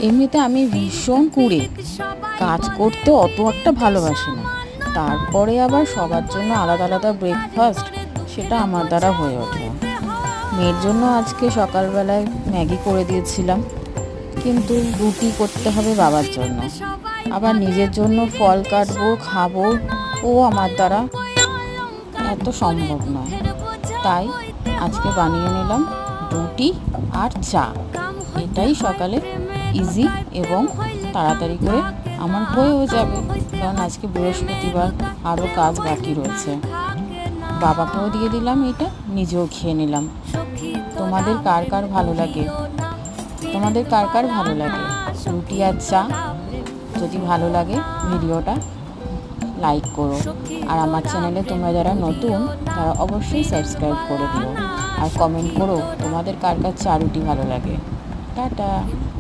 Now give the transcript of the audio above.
এমনিতে আমি ভীষণ কুঁড়ে, কাজ করতে অত একটা ভালোবাসি না। তারপরে আবার সবার জন্য আলাদা আলাদা ব্রেকফাস্ট, সেটা আমার দ্বারা হয়ে ওঠে। মেয়ের জন্য আজকে সকালবেলায় ম্যাগি করে দিয়েছিলাম, কিন্তু রুটি করতে হবে বাবার জন্য। আবার নিজের জন্য ফল কাটবো, খাবো, ও আমার দ্বারা এত সম্ভব নয়। তাই আজকে বানিয়ে নিলাম রুটি আর চা। এটাই সকালে ইজি এবং তাড়াতাড়ি করে আমার হয়েও যাবে, কারণ আজকে বৃহস্পতিবার, আরও কাজ বাকি রয়েছে। বাবাকেও দিয়ে দিলাম, এটা নিজেও খেয়ে নিলাম। তোমাদের কার কার ভালো লাগে? রুটি আর চা? যদি ভালো লাগে ভিডিওটা লাইক করো, আর আমার চ্যানেলে তোমরা যারা নতুন তারা অবশ্যই সাবস্ক্রাইব করে দিও, আর কমেন্ট করো তোমাদের কার কার চা রুটি ভালো লাগে। টাটা।